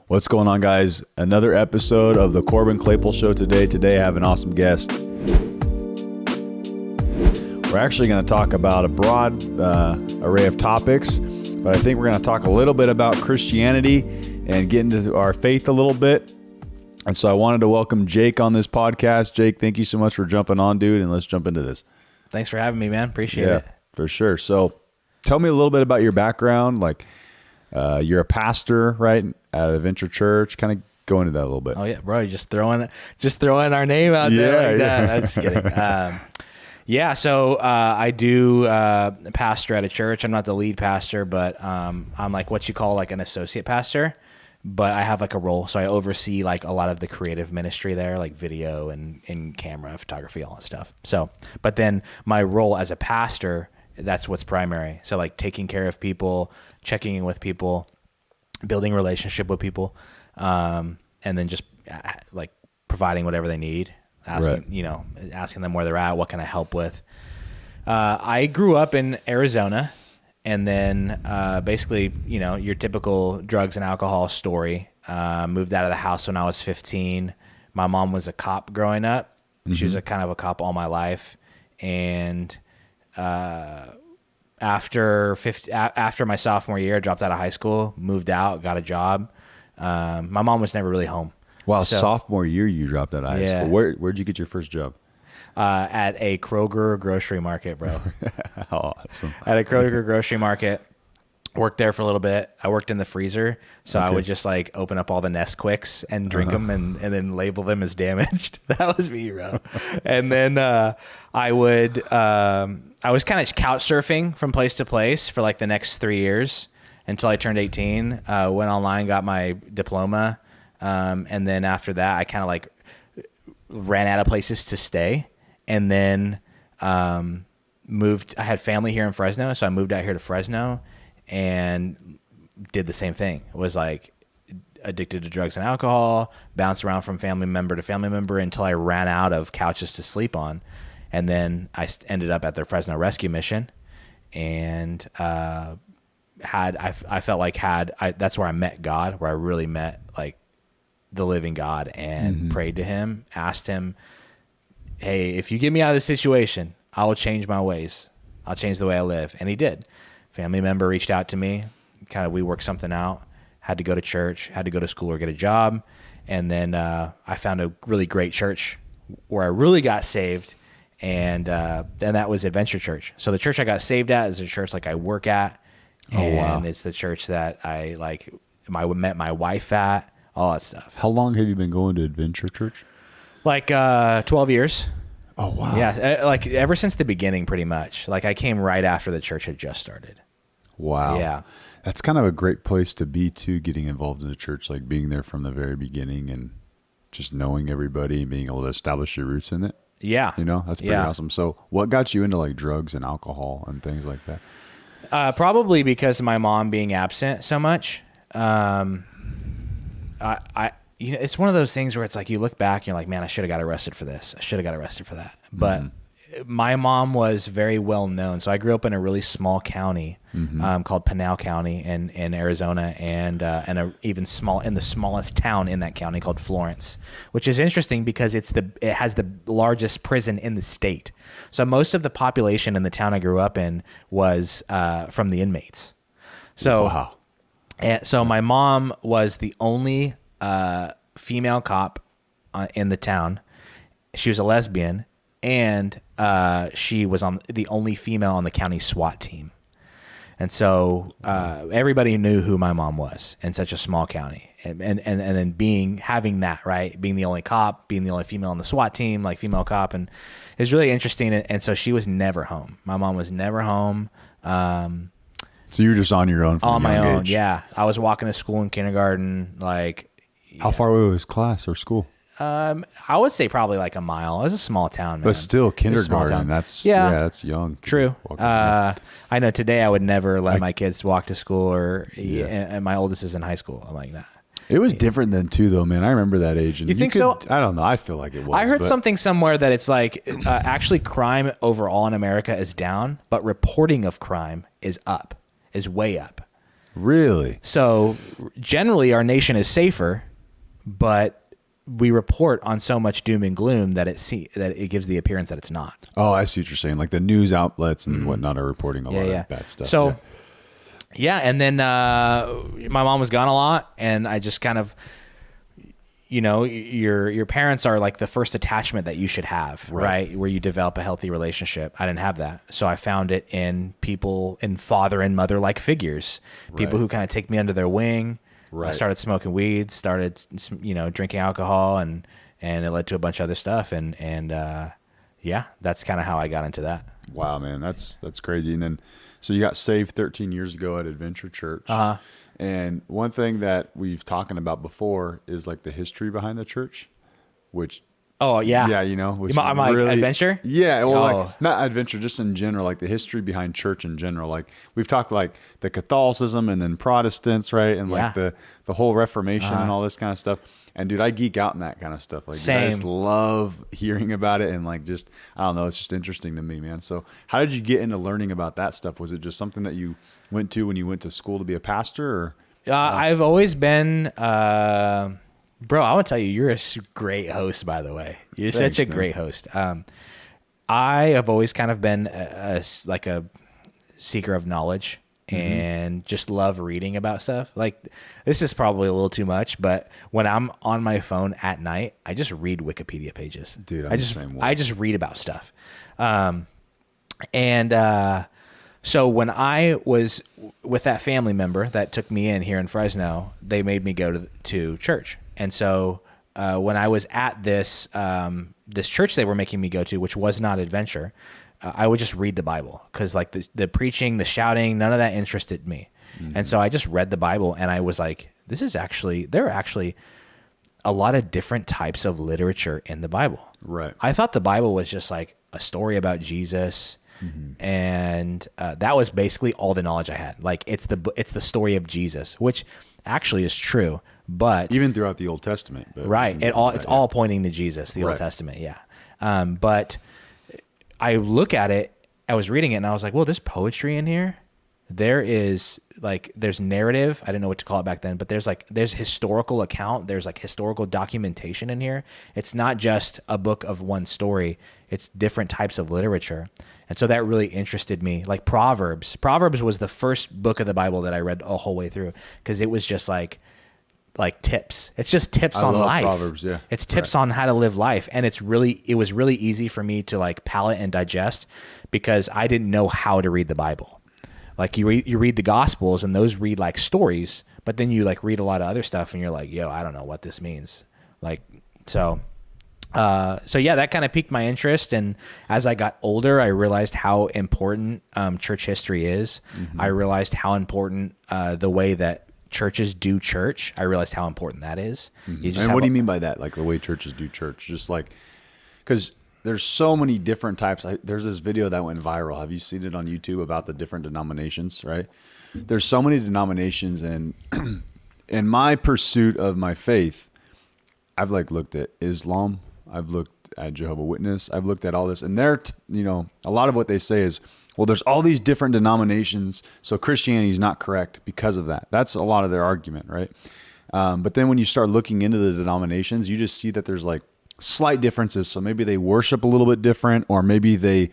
What's going on, guys? Another episode of the Corbin Claypool Show today. Today I have an awesome guest. We're actually going to talk about a broad array of topics, but I think we're going to talk a little bit about Christianity and get into our faith a little bit. And so I wanted to welcome Jake on this podcast. Jake, thank you so much for jumping on, dude, and let's jump into this. Thanks for having me, man. Appreciate it. For sure. So tell me a little bit about your background. Like, you're a pastor, right, at Adventure Church. Kind of go into that a little bit. Oh yeah, bro, you're just throwing our name out there like that. I'm just kidding. So I do pastor at a church. I'm not the lead pastor, but I'm like what you call like an associate pastor. But I have like a role, so I oversee like a lot of the creative ministry there, like video and camera, photography, all that stuff. So, but then my role as a pastor, that's what's primary. So like taking care of people, checking in with people, building a relationship with people, and then just like providing whatever they need, asking them where they're at, what can I help with. I grew up in Arizona, and then basically, your typical drugs and alcohol story. Moved out of the house when I was 15. My mom was a cop growing up. Mm-hmm. She was a kind of a cop all my life, and after my sophomore year, dropped out of high school, moved out, got a job. My mom was never really home. Wow, so, sophomore year you dropped out of high school. Where'd you get your first job? At a Kroger grocery market, bro. Awesome. At a Kroger grocery market. Worked there for a little bit. I worked in the freezer, so I would just like open up all the Nesquicks and drink them and then label them as damaged. That was me, bro. And then I was kind of couch surfing from place to place for like the next 3 years until I turned 18. Went online, got my diploma, and then after that, I kind of like ran out of places to stay, and then moved. I had family here in Fresno, so I moved out here to Fresno. And did the same thing. Was like addicted to drugs and alcohol, bounced around from family member to family member until I ran out of couches to sleep on. And then I ended up at the Fresno Rescue Mission, and I felt like that's where I met God, where I really met like the living God, and prayed to him, asked him, hey, if you get me out of this situation, I will change my ways. I'll change the way I live. And he did. Family member reached out to me, we worked something out, had to go to church, had to go to school or get a job. And then I found a really great church where I really got saved. And that was Adventure Church. So the church I got saved at is a church like I work at. And it's the church that I met my wife at, all that stuff. How long have you been going to Adventure Church? Like 12 years. Oh, wow. Yeah, like ever since the beginning, pretty much. Like I came right after the church had just started. Wow. Yeah. That's kind of a great place to be, too, getting involved in the church, like being there from the very beginning and just knowing everybody and being able to establish your roots in it. Yeah. That's pretty awesome. So what got you into like drugs and alcohol and things like that? Probably because of my mom being absent so much. It's one of those things where it's like you look back and you're like, man, I should have got arrested for this. I should have got arrested for that. But my mom was very well known. So I grew up in a really small county called Pinal County in Arizona, and even in the smallest town in that county called Florence, which is interesting because it has the largest prison in the state. So most of the population in the town I grew up in was from the inmates. So, wow. And so my mom was the only female cop in the town. She was a lesbian, and she was the only female on the county SWAT team. And so everybody knew who my mom was in such a small county. And then having that, right, being the only cop, being the only female on the SWAT team, like female cop, and it's really interesting. And so she was never home. My mom was never home. So you were just on your own from a young age? On my own, yeah. I was walking to school in kindergarten, like. How far away was class or school? I would say probably like a mile. It was a small town, man. But still, kindergarten, that's young. True. I know today I would never let my kids walk to school, and my oldest is in high school. I'm like, nah. It was different then too, though, man. I remember that age. And you think so? I don't know. I feel like it was. I heard something somewhere that it's like actually crime overall in America is down, but reporting of crime is way up. Really? So generally our nation is safer, but we report on so much doom and gloom that it gives the appearance that it's not. Oh, I see what you're saying. Like the news outlets and whatnot are reporting a lot of bad stuff. So, and then my mom was gone a lot, and I just kind of, your parents are like the first attachment that you should have, right? Where you develop a healthy relationship. I didn't have that. So I found it in people, in father and mother-like figures, people who kind of take me under their wing. Right. I started smoking weed, started, drinking alcohol, and it led to a bunch of other stuff. And that's kind of how I got into that. Wow, man, that's crazy. And then, so you got saved 13 years ago at Adventure Church. Uh-huh. And one thing that we've talking about before is like the history behind the church, which. Oh yeah. Yeah, which I'm like really, Adventure? Yeah, well, like not Adventure, just in general, like the history behind church in general. Like we've talked like the Catholicism and then Protestants, right? And like the whole Reformation and all this kind of stuff. And dude, I geek out in that kind of stuff. Like I just love hearing about it and like just I don't know, it's just interesting to me, man. So how did you get into learning about that stuff? Was it just something that you went to when you went to school to be a pastor, or I've always been bro, I want to tell you, you're a great host, by the way. You're such a great host. I have always kind of been a seeker of knowledge and just love reading about stuff. Like, this is probably a little too much, but when I'm on my phone at night, I just read Wikipedia pages. Dude, I just read about stuff. So when I was with that family member that took me in here in Fresno, they made me go to church. And so when I was at this church they were making me go to, which was not Adventure, I would just read the Bible because like the preaching, the shouting, none of that interested me. Mm-hmm. And so I just read the Bible and I was like, there are actually a lot of different types of literature in the Bible. Right. I thought the Bible was just like a story about Jesus. Mm-hmm. And that was basically all the knowledge I had. Like it's the story of Jesus, which actually is true, but even throughout the Old Testament, right? It's all pointing to Jesus, the Old Testament, yeah. But I look at it, I was reading it, and I was like, well, there's poetry in here. There's narrative. I didn't know what to call it back then, but there's historical account. There's like historical documentation in here. It's not just a book of one story. It's different types of literature. And so that really interested me. Like Proverbs was the first book of the Bible that I read a whole way through because it was just like tips. It's just tips on life. Proverbs, yeah. It's tips on how to live life. And it was really easy for me to like palate and digest because I didn't know how to read the Bible. Like you read the Gospels and those read like stories, but then you like read a lot of other stuff and you're like, yo, I don't know what this means. Like, so yeah, that kind of piqued my interest. And as I got older, I realized how important church history is. Mm-hmm. I realized how important the way that churches do church. I realized how important that is. Mm-hmm. And what do you mean by that? Like the way churches do church? Just like, because there's so many different types. There's this video that went viral. Have you seen it on YouTube about the different denominations, right? There's so many denominations, and in my pursuit of my faith, I've like looked at Islam. I've looked at Jehovah's Witness. I've looked at all this, and they're, a lot of what they say is, well, there's all these different denominations, so Christianity is not correct because of that. That's a lot of their argument, right? But then when you start looking into the denominations, you just see that there's like slight differences. So maybe they worship a little bit different, or maybe they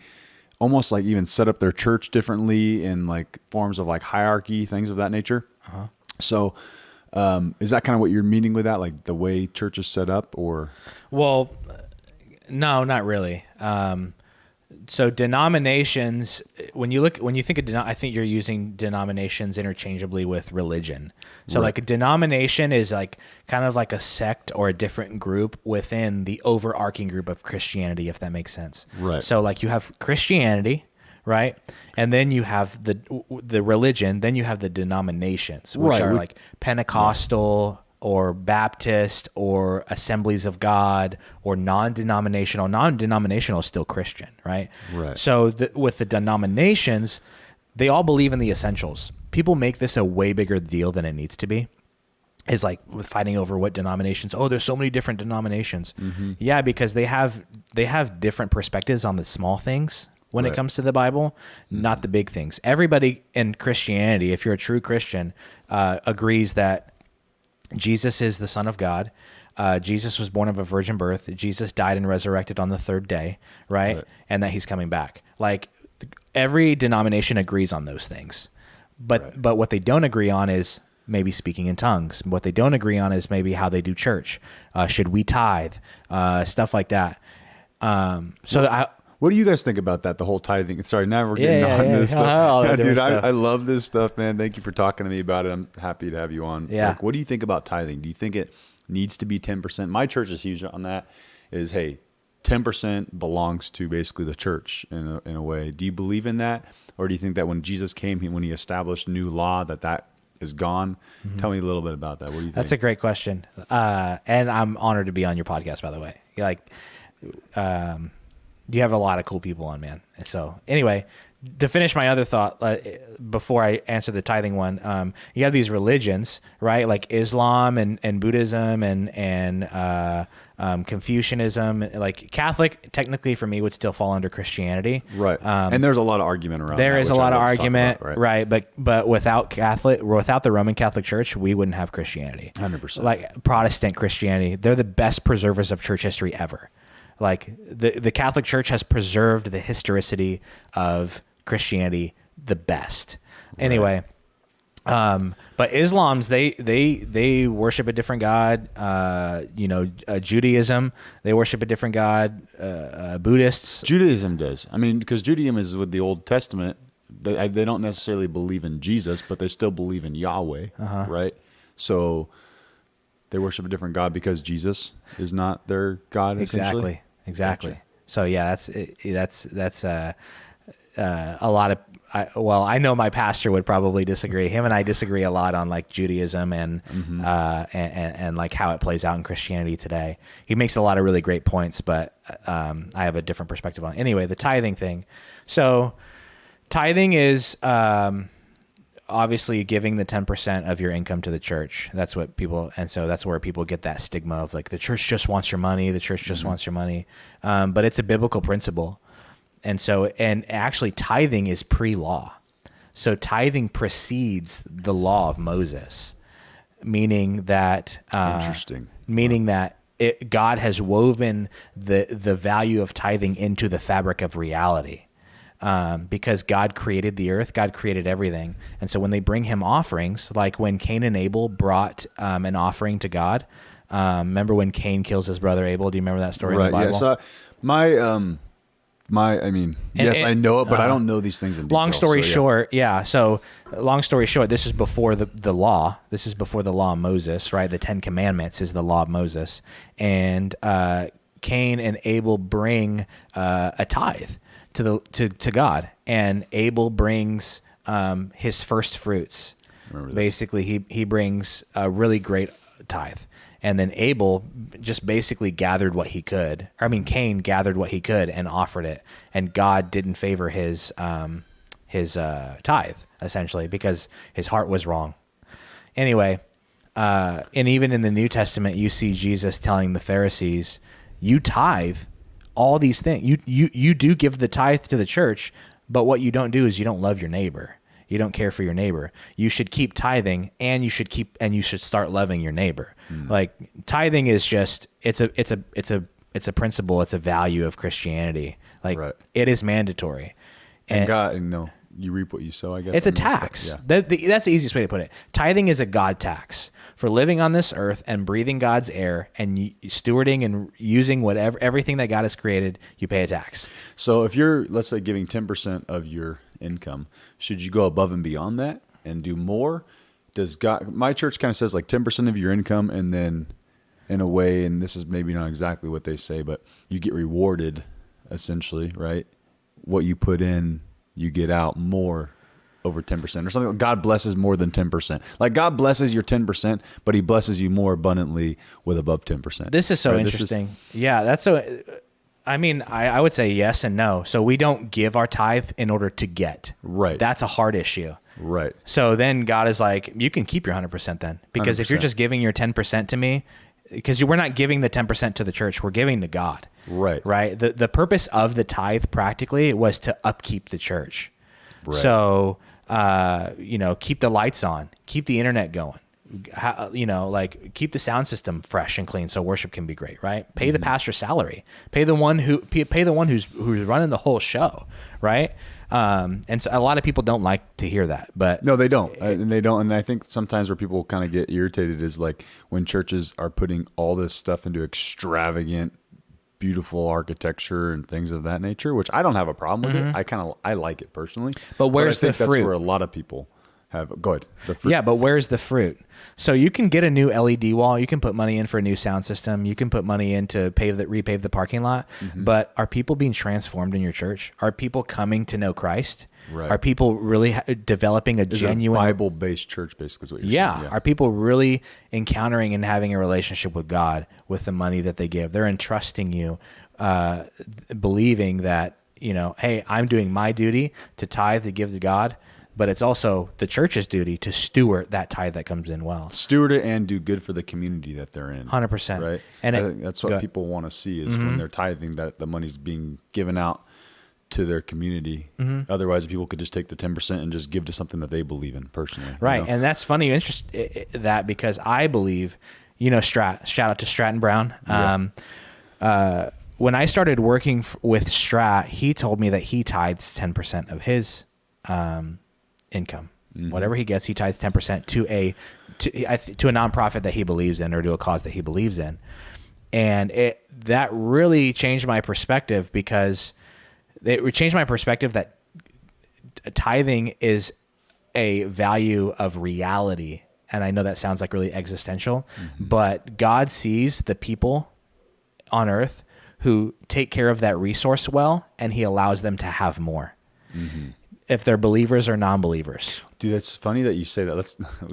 almost like even set up their church differently in like forms of like hierarchy, things of that nature. Uh-huh. So is that kind of what you're meaning with that? Like the way church is set up, or? Well, no, not really. So denominations, when you think of I think you're using denominations interchangeably with religion. So like a denomination is like kind of like a sect or a different group within the overarching group of Christianity, if that makes sense. Right. So like you have Christianity, right? And then you have the religion, then you have the denominations, which are like Pentecostal, or Baptist, or Assemblies of God, or non-denominational. Non-denominational is still Christian, right? Right. So with the denominations, they all believe in the essentials. People make this a way bigger deal than it needs to be. Is like with fighting over what denominations. Oh, there's so many different denominations. Mm-hmm. Yeah, because they have different perspectives on the small things. when it comes to the Bible, not the big things. Everybody in Christianity, if you're a true Christian, agrees that Jesus is the Son of God. Jesus was born of a virgin birth. Jesus died and resurrected on the third day, right? And that he's coming back. Like every denomination agrees on those things. But what they don't agree on is maybe speaking in tongues. What they don't agree on is maybe how they do church. Should we tithe? Stuff like that. What do you guys think about that? The whole tithing. Sorry, now we're getting on this stuff. Dude, I love this stuff, man. Thank you for talking to me about it. I'm happy to have you on. Yeah. Like, what do you think about tithing? Do you think it needs to be 10%? My church is huge on that. Is, hey, 10% belongs to basically the church in a way. Do you believe in that, or do you think that when Jesus came, when he established new law, that is gone? Mm-hmm. Tell me a little bit about that. What do you think? That's a great question, and I'm honored to be on your podcast. By the way, you have a lot of cool people on, man. So anyway, to finish my other thought before I answer the tithing one, you have these religions, right? Like Islam and Buddhism and Confucianism. Like Catholic, technically for me, would still fall under Christianity, right? And there's a lot of argument around. There that, is a lot of argument, about, right? But without the Roman Catholic Church, we wouldn't have Christianity. 100%. Like Protestant Christianity, they're the best preservers of church history ever. Like the Catholic Church has preserved the historicity of Christianity the best. Right. Anyway, but Islam's they worship a different God. Judaism, they worship a different God. Buddhists, Judaism does. I mean, because Judaism is with the Old Testament. They don't necessarily believe in Jesus, but they still believe in Yahweh, right? So they worship a different God because Jesus is not their God. Essentially. Exactly. Gotcha. So yeah, that's a lot of. I know my pastor would probably disagree. Him and I disagree a lot on like Judaism and like how it plays out in Christianity today. He makes a lot of really great points, but I have a different perspective on it. Anyway, the tithing thing. So tithing is obviously giving the 10% of your income to the church. That's what people, and so that's where people get that stigma of like the church just wants your money. The church just wants your money. But it's a biblical principle. And actually tithing is pre-law. So tithing precedes the law of Moses, meaning that, interesting. Meaning that God has woven the value of tithing into the fabric of reality. Because God created the earth, God created everything. And so when they bring him offerings, like when Cain and Abel brought an offering to God, remember when Cain kills his brother Abel? Do you remember that story in the Bible? Yeah, so I know it, but I don't know these things in detail. Long story short, this is before the law. This is before the law of Moses, right? The 10 Commandments is the law of Moses. And Cain and Abel bring a tithe to God, and Abel brings his first fruits. Basically, he brings a really great tithe, and then Abel just basically gathered what he could. Cain gathered what he could and offered it, and God didn't favor his tithe essentially because his heart was wrong. Anyway, and even in the New Testament, you see Jesus telling the Pharisees, "You tithe all these things. You do give the tithe to the church, but what you don't do is you don't love your neighbor. You don't care for your neighbor. You should keep tithing, and you should start loving your neighbor." Like tithing is just it's a principle. It's a value of Christianity. Like it is mandatory. And God, you reap what you sow, I guess. It's a tax. Yeah. That's the easiest way to put it. Tithing is a God tax for living on this earth and breathing God's air and stewarding and using everything that God has created. You pay a tax. So if you're, let's say, giving 10% of your income, should you go above and beyond that and do more? Does God? My church kind of says like 10% of your income, and then in a way, and this is maybe not exactly what they say, but you get rewarded essentially, right? What you put in, you get out more over 10% or something. God blesses more than 10%. Like God blesses your 10%, but he blesses you more abundantly with above 10%. This is so interesting. That's so, I would say yes and no. So we don't give our tithe in order to get. Right. That's a hard issue. Right. So then God is like, you can keep your 100% then, because 100%. If you're just giving your 10% to me, because we're not giving the 10% to the church, we're giving to God. Right. Right. The purpose of the tithe practically was to upkeep the church. Right. So, keep the lights on, keep the internet going, keep the sound system fresh and clean so worship can be great, right? Pay the pastor's salary, pay the one who's running the whole show, right? And so a lot of people don't like to hear that, but no, they don't. And I think sometimes where people kind of get irritated is like when churches are putting all this stuff into extravagant, beautiful architecture and things of that nature, which I don't have a problem with it. I like it personally. But where's the fruit? That's where a lot of people have. Go ahead. The fruit. Yeah, but where's the fruit? So you can get a new LED wall. You can put money in for a new sound system. You can put money in to repave the parking lot. But are people being transformed in your church? Are people coming to know Christ? Right. Are people really developing a genuine Bible-based church? Basically, is what you're saying. Yeah. Are people really encountering and having a relationship with God with the money that they give? They're entrusting you, believing that hey, I'm doing my duty to tithe, to give to God. But it's also the church's duty to steward that tithe that comes in well. Steward it and do good for the community that they're in. 100%. Right? And I think that's what people want to see is when they're tithing, that the money's being given out to their community. Otherwise, people could just take the 10% and just give to something that they believe in personally. Right. And that's funny you that because I believe, shout out to Stratton Brown. Yeah. When I started working with Strat, he told me that he tithes 10% of his income. Whatever he gets, he tithes 10% to a nonprofit that he believes in or to a cause that he believes in. And that really changed my perspective because it changed my perspective that tithing is a value of reality. And I know that sounds like really existential, but God sees the people on earth who take care of that resource well, and he allows them to have more. If they're believers or non-believers. Dude, that's funny that you say that.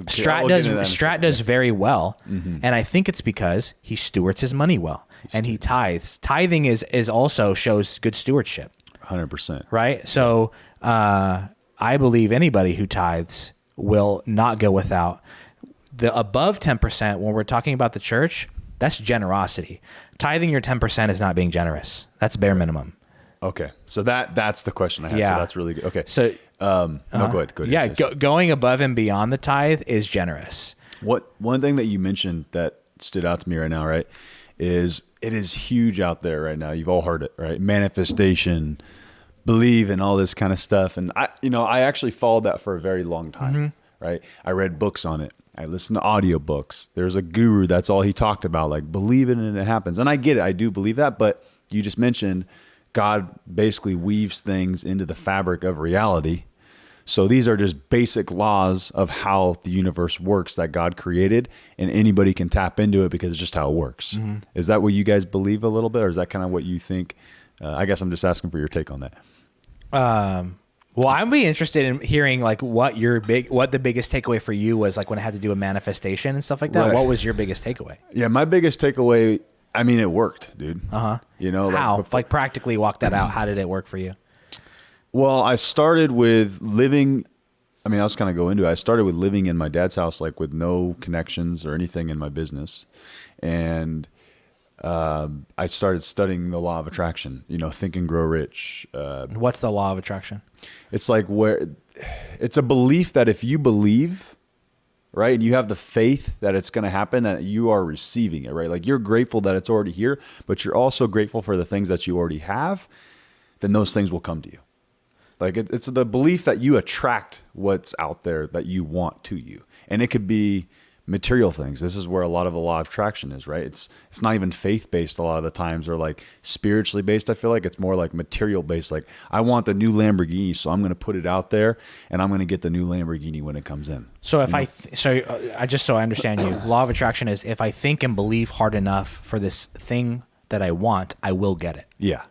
Strat does very well, and I think it's because he stewards his money well, and he tithes. Tithing is also shows good stewardship. 100%. Right? So I believe anybody who tithes will not go without. The above 10%, when we're talking about the church, that's generosity. Tithing your 10% is not being generous. That's bare minimum. Okay. So that's the question I had. Yeah. So that's really good. Okay. So go ahead. Yeah. Going above and beyond the tithe is generous. One thing that you mentioned that stood out to me right now, right, is it is huge out there right now. You've all heard it, right? Manifestation, believe, and all this kind of stuff. And I actually followed that for a very long time, right? I read books on it. I listened to audiobooks. There's a guru. That's all he talked about. Like, believe it and it happens. And I get it. I do believe that. But you just mentioned God basically weaves things into the fabric of reality. So these are just basic laws of how the universe works that God created, and anybody can tap into it because it's just how it works. Is that what you guys believe a little bit, or is that kind of what you think? I guess I'm just asking for your take on that. Well, I'd be interested in hearing like what the biggest takeaway for you was, like when it had to do with manifestation and stuff like that. Right. What was your biggest takeaway? Yeah, my biggest takeaway, I mean, it worked, dude. How? Like practically walk that out. How did it work for you? Well, I started with living. I mean, I was kind of go into it. I started with living in my dad's house, like with no connections or anything in my business, and I started studying the law of attraction. Think and Grow Rich. What's the law of attraction? It's like it's a belief that if you believe, right, and you have the faith that it's going to happen, that you are receiving it, right? Like you're grateful that it's already here, but you're also grateful for the things that you already have, then those things will come to you. Like it's the belief that you attract what's out there that you want to you. And it could be material things. This is where a lot of the law of attraction is, right? It's not even faith-based a lot of the times, or like spiritually based. I feel like it's more like material based. Like I want the new Lamborghini, so I'm going to put it out there and I'm going to get the new Lamborghini when it comes in. So so I understand you, law of attraction is if I think and believe hard enough for this thing that I want, I will get it. Yeah.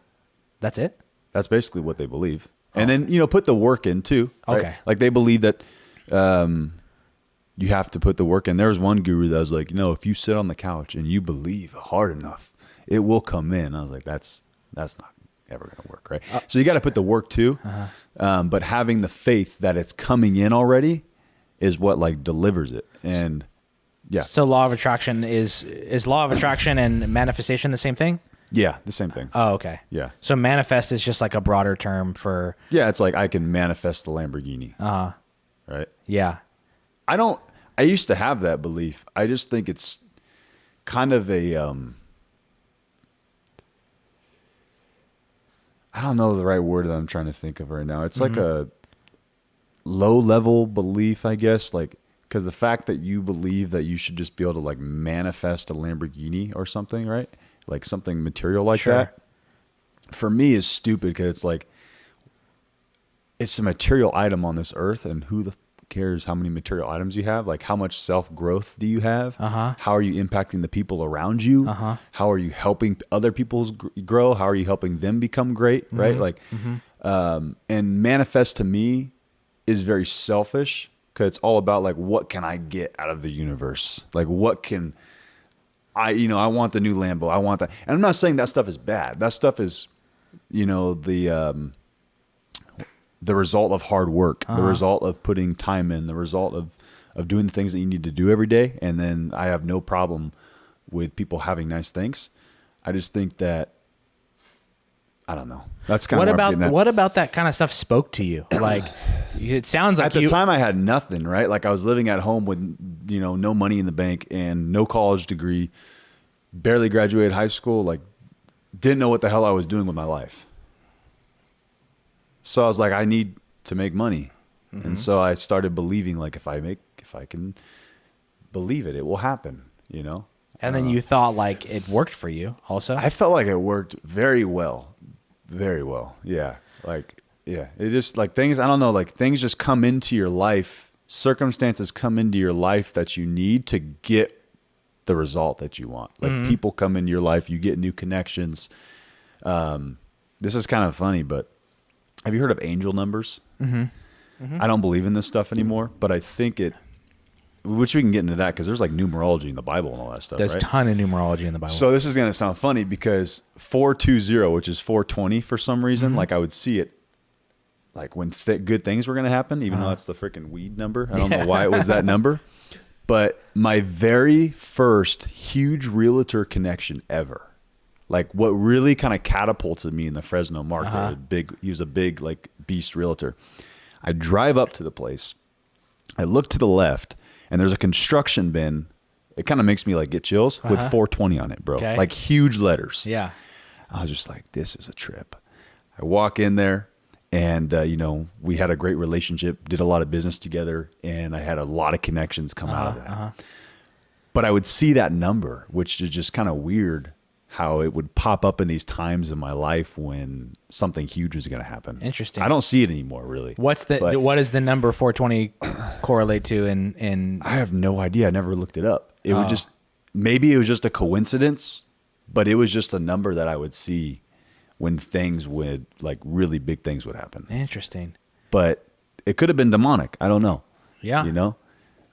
That's it? That's basically what they believe. And then, put the work in too. Right? Okay. Like they believe that, you have to put the work in. There was one guru that was like, if you sit on the couch and you believe hard enough, it will come in. I was like, that's not ever going to work, right? So you got to put the work too. But having the faith that it's coming in already is what like delivers it. And Yeah. So law of attraction is law of attraction and manifestation the same thing? Yeah, the same thing. Oh, okay. Yeah. So manifest is just like a broader term for. Yeah, it's like I can manifest the Lamborghini. Right? Yeah. I used to have that belief. I just think it's kind of a I don't know the right word that I'm trying to think of right now. It's like a low level belief, I guess, like because the fact that you believe that you should just be able to like manifest a Lamborghini or something, right? Like something material like Sure. that, for me is stupid because it's like it's a material item on this earth, and who the cares how many material items you have? Like how much self growth do you have? How are you impacting the people around you? How are you helping other people grow? How are you helping them become great? Right? Like, and manifest to me is very selfish because it's all about like what can I get out of the universe? Like what can I want the new Lambo. I want that. And I'm not saying that stuff is bad. That stuff is, the result of hard work, the result of putting time in, the result of doing the things that you need to do every day. And then I have no problem with people having nice things. I just think that, I don't know. That's kind of what about that kind of stuff spoke to you? Like, it sounds like at the time I had nothing, right? Like I was living at home with, no money in the bank and no college degree, barely graduated high school, like didn't know what the hell I was doing with my life. So I was like, I need to make money. And so I started believing like if I can believe it, it will happen, And then you thought like it worked for you also? I felt like it worked very well. Very well. Yeah. Like, yeah. It just like things, I don't know, like things just come into your life. Circumstances come into your life that you need to get the result that you want. Like people come into your life, you get new connections. This is kind of funny, but have you heard of angel numbers? I don't believe in this stuff anymore, but I think which we can get into that because there's like numerology in the Bible and all that stuff. There's a ton of numerology in the Bible. So this is going to sound funny because 420, which is 420 for some reason, like I would see it like when good things were going to happen, even though that's the freaking weed number. I don't know why it was that number. But my very first huge realtor connection ever, like what really kind of catapulted me in the Fresno market, he was a big like beast realtor. I drive up to the place. I look to the left and there's a construction bin. It kind of makes me like get chills with 420 on it, bro. Okay. Like huge letters. Yeah. I was just like, this is a trip. I walk in there and, we had a great relationship, did a lot of business together, and I had a lot of connections come out of that. But I would see that number, which is just kind of weird how it would pop up in these times in my life when something huge was going to happen. Interesting. I don't see it anymore, really. What does the number 420 correlate to in I have no idea. I never looked it up. It would just, maybe it was just a coincidence, but it was just a number that I would see when things would, like really big things would happen. Interesting. But it could have been demonic. I don't know. Yeah.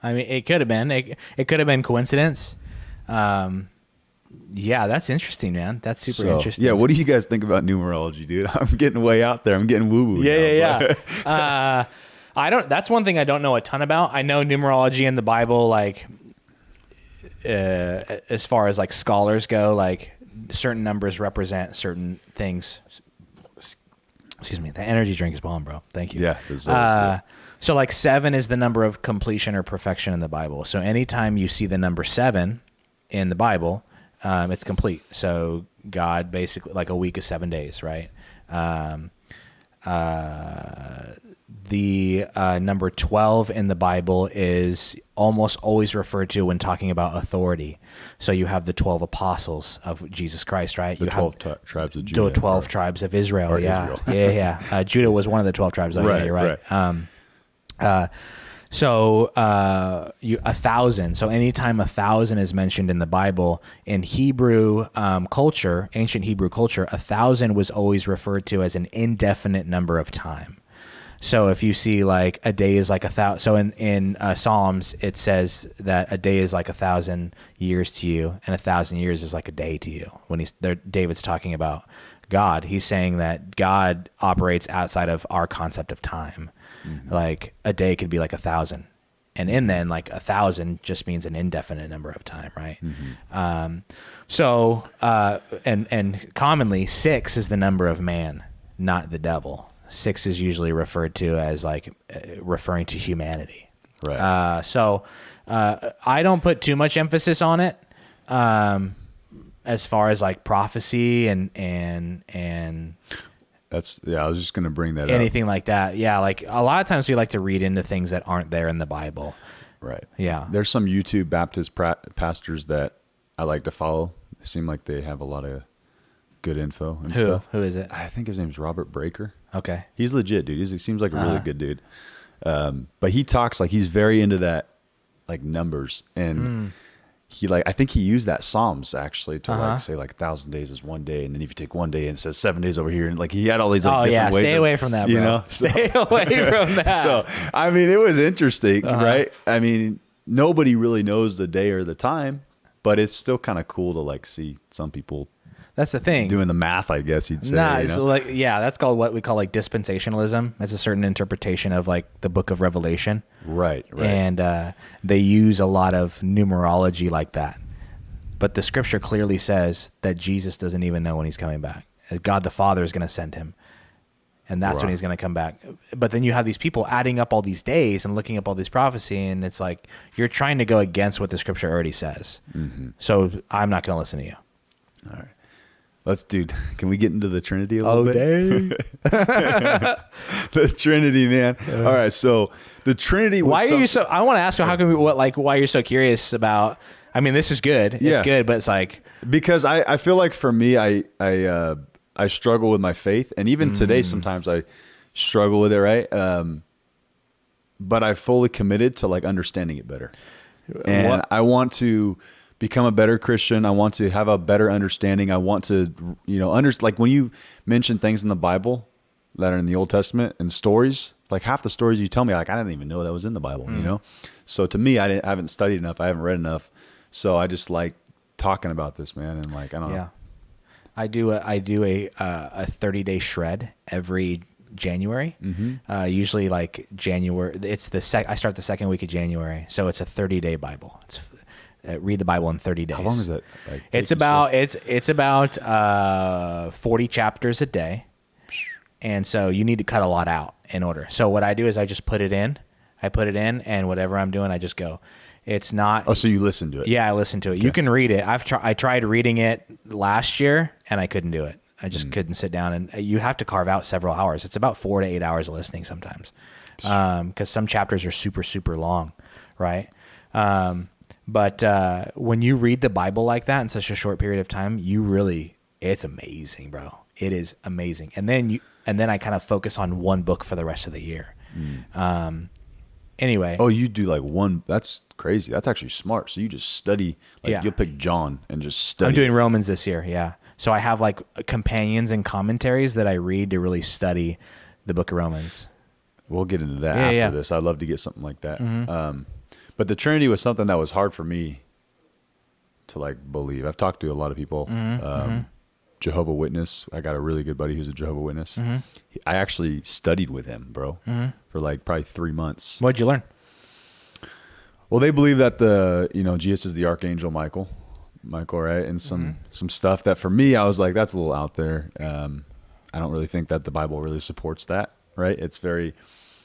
I mean, it could have been. It could have been coincidence. Yeah, that's interesting, man. That's super interesting. Yeah, what do you guys think about numerology, dude? I'm getting way out there. I'm getting woo-woo. Yeah. That's one thing I don't know a ton about. I know numerology in the Bible, like, as far as like scholars go, like certain numbers represent certain things. Excuse me. The energy drink is bomb, bro. Thank you. Yeah. So like 7 is the number of completion or perfection in the Bible. So anytime you see the number 7 in the Bible, it's complete. So God basically, like a week is 7 days, right? The number 12 in the Bible is almost always referred to when talking about authority. So you have the 12 apostles of Jesus Christ, right? The 12 tribes of Judah. The 12 tribes of Israel, Israel. Yeah. Judah was one of the 12 tribes. Oh, right, yeah, you're right. So 1,000. So anytime 1,000 is mentioned in the Bible, in Hebrew culture, ancient Hebrew culture, 1,000 was always referred to as an indefinite number of time. So if you see like a day is like 1,000, so in Psalms it says that a day is like 1,000 years to you, and 1,000 years is like a day to you. When David's talking about God, he's saying that God operates outside of our concept of time. Mm-hmm. Like a day could be like 1,000 And in then, like 1,000 just means an indefinite number of time, right? So commonly 6 is the number of man, not the devil. 6 is usually referred to as like referring to humanity. Right. So I don't put too much emphasis on it as far as like prophecy and That's I was just gonna bring that anything up. like that. Yeah, like a lot of times we like to read into things that aren't there in the Bible. Right. Yeah. There's some YouTube Baptist pastors that I like to follow. They seem like they have a lot of good info and stuff. Who is it? I think his name's Robert Breaker. Okay. He's legit, dude. He seems like a really good dude. But he talks like he's very into that, like numbers, and he I think he used that Psalms actually to like say like 1,000 days is one day, and then if you take one day and it says 7 days over here, and like he had all these like different ways. Stay away from that, bro. You know, Stay away from that. So I mean, it was interesting, right? I mean, nobody really knows the day or the time, but it's still kind of cool to like see some people That's the thing. doing the math, I guess you'd say. Nah, you it's know? like that's called what we call like dispensationalism. It's a certain interpretation of like the book of Revelation. Right. And they use a lot of numerology like that. But the scripture clearly says that Jesus doesn't even know when he's coming back. God the Father is going to send him. And that's when he's going to come back. But then you have these people adding up all these days and looking up all this prophecy, and it's like you're trying to go against what the scripture already says. So I'm not going to listen to you. All right. Dude, can we get into the Trinity a little bit? Dang. The Trinity, man. All right, so the Trinity was Why are you so? I want to ask you, how can we? Why you're so curious about? I mean, this is good. Yeah. It's good, but it's like because I feel like for me, I struggle with my faith, and even today sometimes I struggle with it, right? But I fully committed to like understanding it better, and I want to become a better Christian. I want to have a better understanding. I want to, like when you mention things in the Bible that are in the Old Testament and stories, like half the stories you tell me, like I didn't even know that was in the Bible, you know? So to me, I haven't studied enough. I haven't read enough. So I just like talking about this, man. And like, I don't know. I do a 30-day shred every January. Usually like January. It's I start the second week of January. So it's a 30-day Bible. It's read the Bible in 30 days. How long is that? Like, it's about 40 chapters a day. And so you need to cut a lot out in order. So what I do is I just put it in. And whatever I'm doing, I just go. It's not. Oh, so you listen to it? Yeah, I listen to it. Okay. You can read it. I tried reading it last year and I couldn't do it. I just couldn't sit down, and you have to carve out several hours. It's about 4 to 8 hours of listening sometimes. Because some chapters are super, super long, right? But when you read the Bible like that in such a short period of time, it's amazing, bro. It is amazing. And then I kind of focus on one book for the rest of the year. Anyway. Oh, you do like one. That's crazy. That's actually smart. So you just study. Like you'll pick John and just study. I'm doing Romans this year. Yeah. So I have like companions and commentaries that I read to really study the book of Romans. We'll get into that after this. I'd love to get something like that. But the Trinity was something that was hard for me to like believe. I've talked to a lot of people. Jehovah Witness. I got a really good buddy who's a Jehovah Witness. I actually studied with him, bro, for like probably 3 months. What'd you learn? Well, they believe that Jesus is the Archangel Michael, right? And some stuff that for me, I was like, that's a little out there. I don't really think that the Bible really supports that, right? It's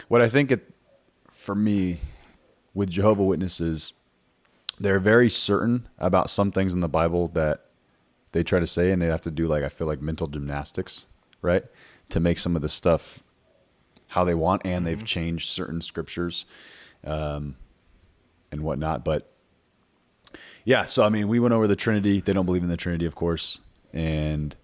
what I think for me with Jehovah Witnesses, they're very certain about some things in the Bible that they try to say, and they have to do I feel like mental gymnastics, right? To make some of the stuff how they want, and they've changed certain scriptures and whatnot. But yeah, so I mean, we went over the Trinity. They don't believe in the Trinity, of course. And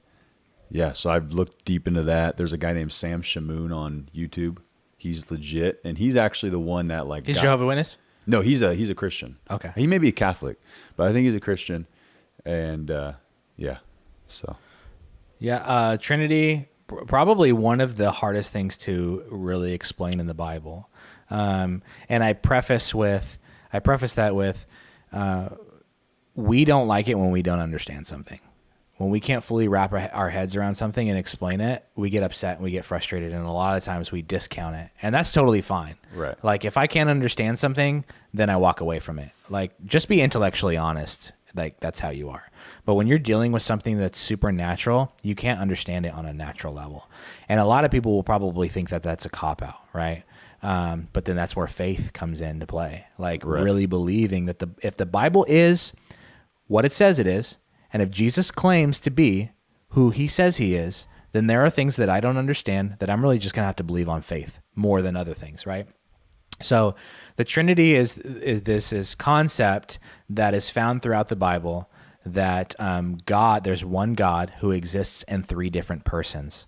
yeah, so I've looked deep into that. There's a guy named Sam Shamoon on YouTube. He's legit, and he's actually the one that He's Jehovah's Witness? No, he's a Christian. Okay. He may be a Catholic, but I think he's a Christian. And yeah, so. Yeah, Trinity, probably one of the hardest things to really explain in the Bible. And I preface that with, we don't like it when we don't understand something. when we can't fully wrap our heads around something and explain it, we get upset and we get frustrated. And a lot of times we discount it, and that's totally fine. Right. Like if I can't understand something, then I walk away from it. Like just be intellectually honest. Like that's how you are. But when you're dealing with something that's supernatural, you can't understand it on a natural level. And a lot of people will probably think that that's a cop-out, right? But then that's where faith comes into play. Like really believing that if the Bible is what it says it is, and if Jesus claims to be who he says he is, then there are things that I don't understand that I'm really just going to have to believe on faith more than other things, right? So the Trinity is this concept that is found throughout the Bible that there's one God who exists in three different persons.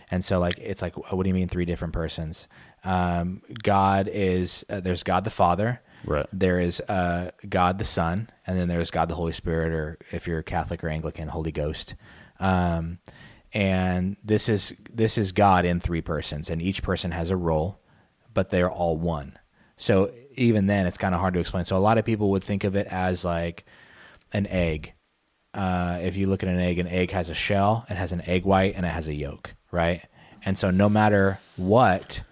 And so like, it's like, what do you mean three different persons? God is, there's God the Father, right? There is God the Son, and then there's God the Holy Spirit, or if you're Catholic or Anglican, Holy Ghost. And this is God in three persons, and each person has a role, but they're all one. So even then, it's kind of hard to explain. So a lot of people would think of it as like an egg. If you look at an egg has a shell, it has an egg white, and it has a yolk, right? And so no matter what,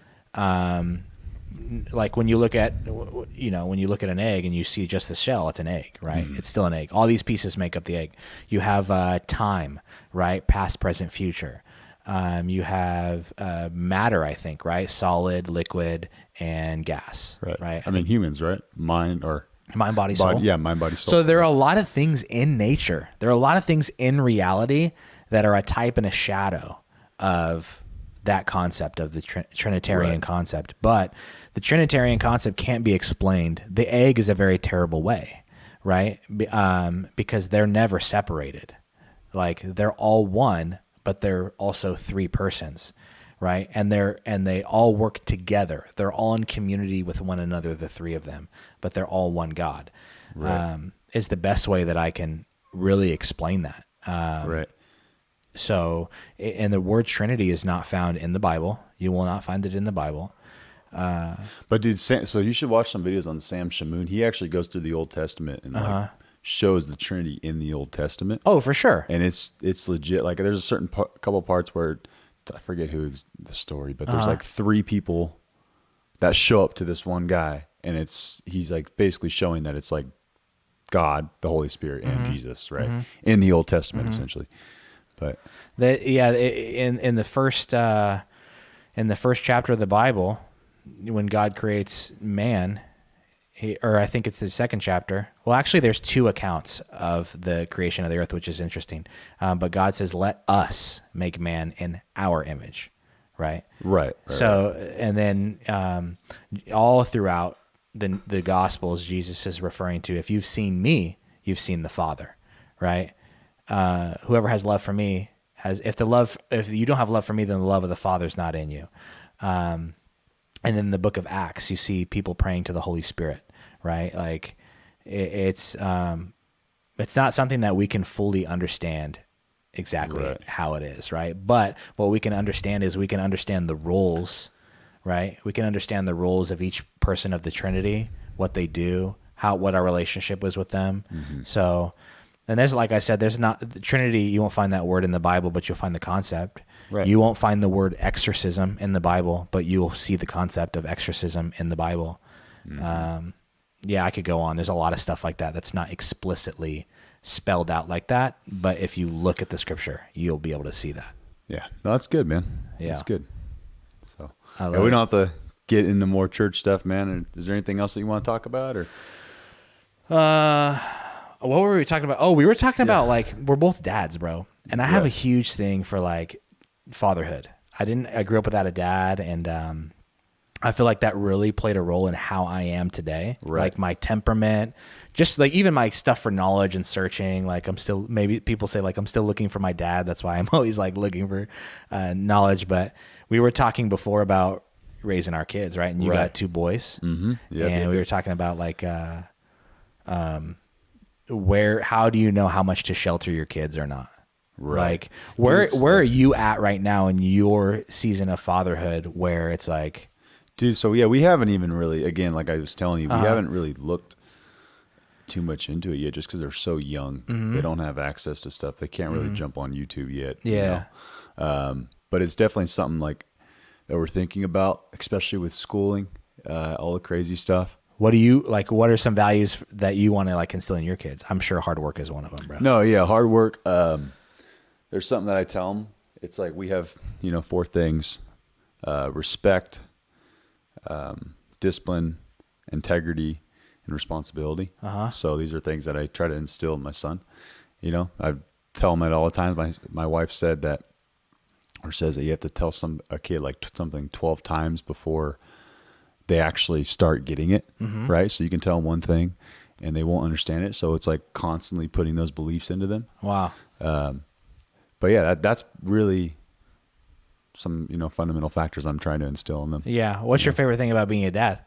like when you look at an egg and you see just the shell, it's an egg, right? It's still an egg. All these pieces make up the egg. You have time, right? Past, present, future. You have matter, I think, right? Solid, liquid, and gas, right? I mean, humans, right? Mind, body, soul. Yeah, mind, body, soul. So there are a lot of things in nature. There are a lot of things in reality that are a type and a shadow of that concept of the Trinitarian concept. But the Trinitarian concept can't be explained. The egg is a very terrible way, right? Because they're never separated. Like they're all one, but they're also three persons, right? And they all work together. They're all in community with one another, the three of them, but they're all one God. Right. Is the best way that I can really explain that. Right. So, and the word Trinity is not found in the Bible. You will not find it in the Bible. But dude, so you should watch some videos on Sam Shamoun. He actually goes through the Old Testament and like shows the Trinity in the Old Testament. Oh, for sure. And it's legit. Like there's a certain couple parts where I forget who's the story, but there's like three people that show up to this one guy, and he's like basically showing that it's like God, the Holy Spirit, and Jesus, right? In the Old Testament, essentially. But in the first chapter of the Bible, when God creates man, or I think it's the second chapter. Well, actually, there's two accounts of the creation of the earth, which is interesting. But God says, "Let us make man in our image," right? Right. So, and then all throughout the Gospels, Jesus is referring to, if you've seen me, you've seen the Father, right? Whoever has love for me if you don't have love for me, then the love of the Father is not in you. And in the book of Acts, you see people praying to the Holy Spirit, right? Like it's not something that we can fully understand exactly how it is, right? But what we can understand is we can understand the roles, right? We can understand the roles of each person of the Trinity, what they do, what our relationship was with them. So, and there's, like I said, there's not the Trinity. You won't find that word in the Bible, but you'll find the concept. Right. You won't find the word exorcism in the Bible, but you'll see the concept of exorcism in the Bible. I could go on. There's a lot of stuff like that that's not explicitly spelled out like that, but if you look at the scripture, you'll be able to see that. Yeah, no, that's good, man. Yeah, that's good. So we don't have to get into more church stuff, man. Is there anything else that you want to talk about, or? What were we talking about? Oh, we were talking about like we're both dads, bro, and I have a huge thing for like fatherhood. I grew up without a dad, and I feel like that really played a role in how I am today. Right. Like my temperament, just like even my stuff for knowledge and searching. Like maybe people say like I'm still looking for my dad. That's why I'm always like looking for knowledge. But we were talking before about raising our kids, right? And you got two boys, and we were talking about like how do you know how much to shelter your kids or not? Right. Like where are you at right now in your season of fatherhood where it's like, dude, so we haven't even really, again, like I was telling you, we haven't really looked too much into it yet, just because they're so young. They don't have access to stuff. They can't really jump on YouTube yet. Yeah. But it's definitely something like that we're thinking about, especially with schooling, all the crazy stuff. What do you like? What are some values that you want to like instill in your kids? I'm sure hard work is one of them, bro. No, yeah, hard work. There's something that I tell them. It's like we have, 4 things: respect, discipline, integrity, and responsibility. So these are things that I try to instill in my son. I tell him it all the time. My wife said that, or says that you have to tell a kid like something 12 times before they actually start getting it, right? So you can tell them one thing and they won't understand it. So it's like constantly putting those beliefs into them. Wow. But yeah, that's really some, fundamental factors I'm trying to instill in them. Yeah. What's your favorite thing about being a dad?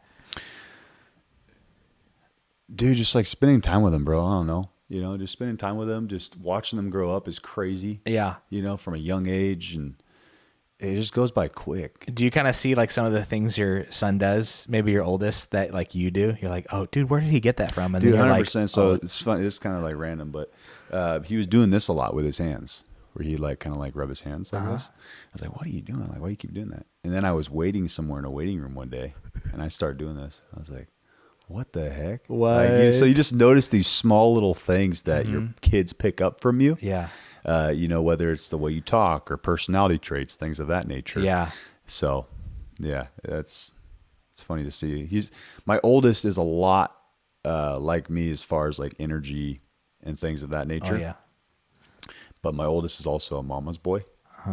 Dude, just like spending time with them, bro. I don't know. Just spending time with them, just watching them grow up is crazy. Yeah. From a young age, and it just goes by quick. Do you kind of see like some of the things your son does, maybe your oldest, that like you do? You're like, oh, dude, where did he get that from? And Dude, then you're 100%. like, so it's fun. It's kind of like random, but he was doing this a lot with his hands, where he like kind of like rub his hands like this. I was like, what are you doing? Like, why do you keep doing that? And then I was waiting somewhere in a waiting room one day, and I started doing this. I was like, what the heck? What? So you just notice these small little things that your kids pick up from you. Yeah. Whether it's the way you talk or personality traits, things of that nature. Yeah. So, yeah, it's funny to see. My oldest is a lot like me as far as like energy and things of that nature. Oh, yeah. But my oldest is also a mama's boy,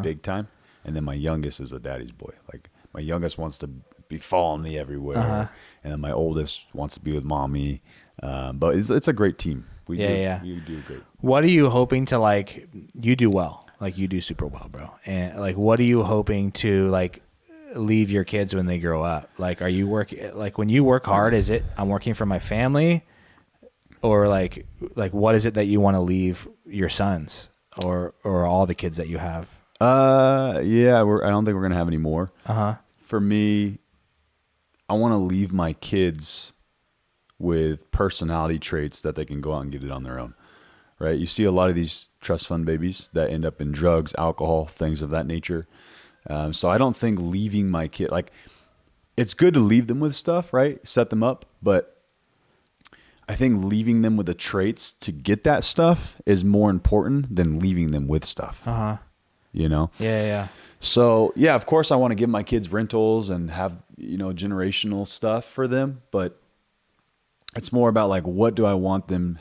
big time. And then my youngest is a daddy's boy. Like my youngest wants to be following me everywhere. And then my oldest wants to be with mommy. But it's a great team. We do great. What are you hoping to like, you do well, like you do super well, bro. And like, what are you hoping to like leave your kids when they grow up? Like, are you working, like when you work hard, is it, I'm working for my family, or like what is it that you want to leave your sons or all the kids that you have? I don't think we're going to have any more. For me, I want to leave my kids with personality traits that they can go out and get it on their own, right? You see a lot of these trust fund babies that end up in drugs, alcohol, things of that nature. So I don't think leaving my kid, like it's good to leave them with stuff, right? Set them up. But I think leaving them with the traits to get that stuff is more important than leaving them with stuff. Yeah. So yeah, of course I want to give my kids rentals and have, generational stuff for them, but it's more about like, how do I want them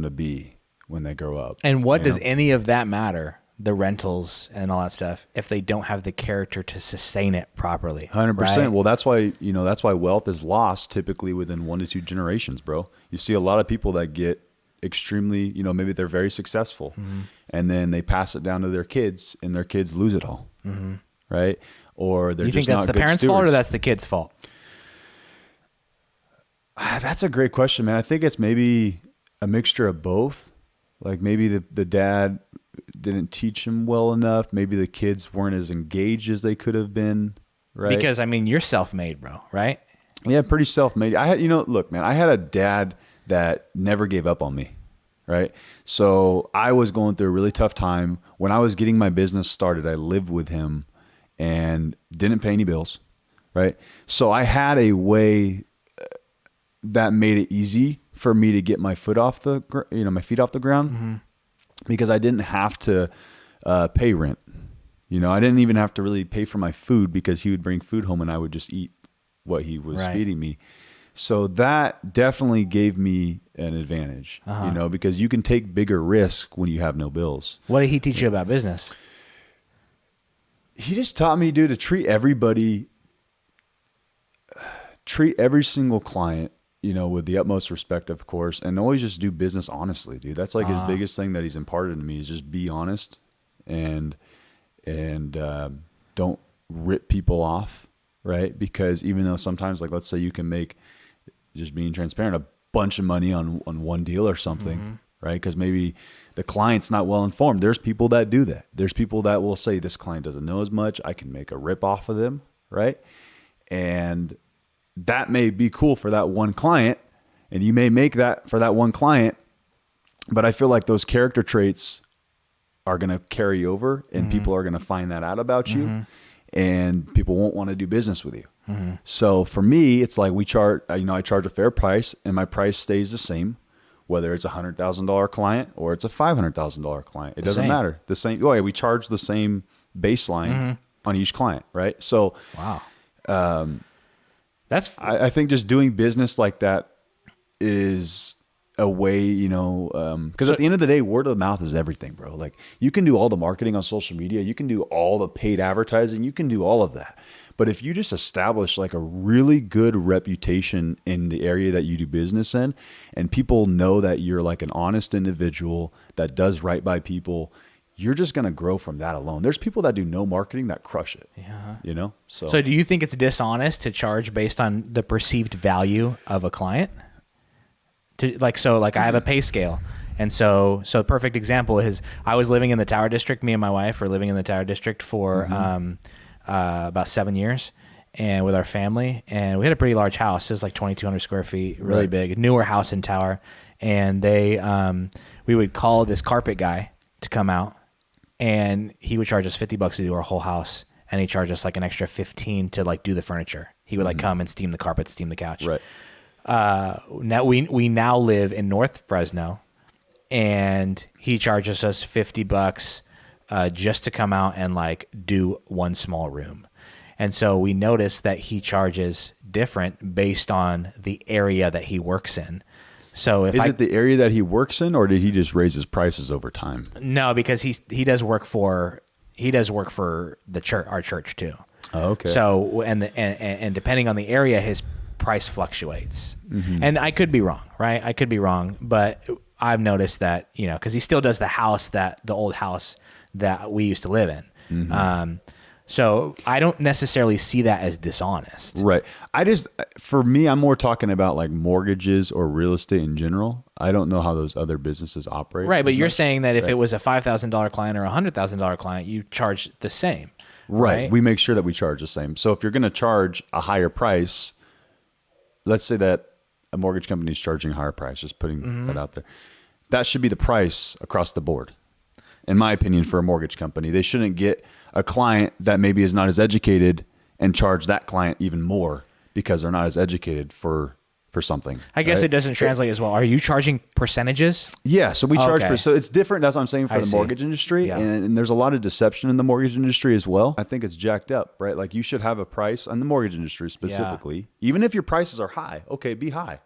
to be when they grow up? And what does any of that matter? The rentals and all that stuff, if they don't have the character to sustain it properly. 100%. Right? Well, that's why wealth is lost typically within 1 to 2 generations, bro. You see a lot of people that get extremely, maybe they're very successful and then they pass it down to their kids and their kids lose it all. Right. Or they're just not good stewards. You think that's the parents' fault or that's the kids' fault? That's a great question, man. I think it's maybe a mixture of both. Like maybe the dad didn't teach him well enough. Maybe the kids weren't as engaged as they could have been. Right. Because you're self-made, bro. Right. Yeah. Pretty self-made. I had, look, man, I had a dad that never gave up on me. Right. So I was going through a really tough time when I was getting my business started. I lived with him and didn't pay any bills. Right. So I had a way that made it easy for me to get my feet off the ground because I didn't have to pay rent. I didn't even have to really pay for my food because he would bring food home and I would just eat what he was feeding me. So that definitely gave me an advantage, because you can take bigger risk when you have no bills. What did he teach you about business? He just taught me, dude, to treat every single client, with the utmost respect, of course, and always just do business honestly, dude. That's like his biggest thing that he's imparted to me is just be honest and don't rip people off, right? Because even though sometimes, like, let's say you can make, just being transparent, a bunch of money on one deal or something, right? Because maybe the client's not well informed. There's people that do that. There's people that will say, this client doesn't know as much. I can make a rip off of them, right? And that may be cool for that one client, And you may make that for that one client, but I feel like those character traits are going to carry over, and people are going to find that out about you, and people won't want to do business with you. So for me, it's like I charge a fair price, and my price stays the same, whether it's $100,000 client or it's a $500,000 client. It doesn't matter. The same. Oh yeah, we charge the same baseline on each client, right? So wow, I think just doing business like that is a way, because at the end of the day, word of mouth is everything, bro. Like, you can do all the marketing on social media, you can do all the paid advertising, you can do all of that. But if you just establish like a really good reputation in the area that you do business in, and people know that you're like an honest individual that does right by people, you're just going to grow from that alone. There's people that do no marketing that crush it. Yeah. So do you think it's dishonest to charge based on the perceived value of a client? I have a pay scale. And so a perfect example is I was living in the Tower District. Me and my wife were living in the Tower District for about 7 years, and with our family. And we had a pretty large house. It was like 2,200 square feet, really big, newer house in Tower. And we would call this carpet guy to come out, and he would charge us $50 to do our whole house. And he charged us like an extra 15 to like do the furniture. He would like come and steam the carpet, steam the couch. Right. Now we now live in North Fresno, and he charges us $50 just to come out and like do one small room. And so we noticed that he charges different based on the area that he works in. So is it the area that he works in, or did he just raise his prices over time? No, because he does work for the church, our church too. Oh, okay. So and depending on the area, his price fluctuates. And I could be wrong, right? I could be wrong, but I've noticed that, because he still does the old house that we used to live in. So I don't necessarily see that as dishonest. Right. For me, I'm more talking about like mortgages or real estate in general. I don't know how those other businesses operate. Right. But you're saying that if it was a $5,000 client or a $100,000 client, you charge the same. Right. We make sure that we charge the same. So if you're going to charge a higher price, let's say that a mortgage company is charging a higher price, just putting that out there. That should be the price across the board, in my opinion, for a mortgage company. They shouldn't get a client that maybe is not as educated and charge that client even more because they're not as educated for something. I guess it doesn't translate as well. Are you charging percentages? Yeah, so we charge. Okay. So it's different. That's what I'm saying for the mortgage industry. Yeah. And there's a lot of deception in the mortgage industry as well. I think it's jacked up, right? Like, you should have a price on the mortgage industry specifically. Yeah. Even if your prices are high, okay, be high.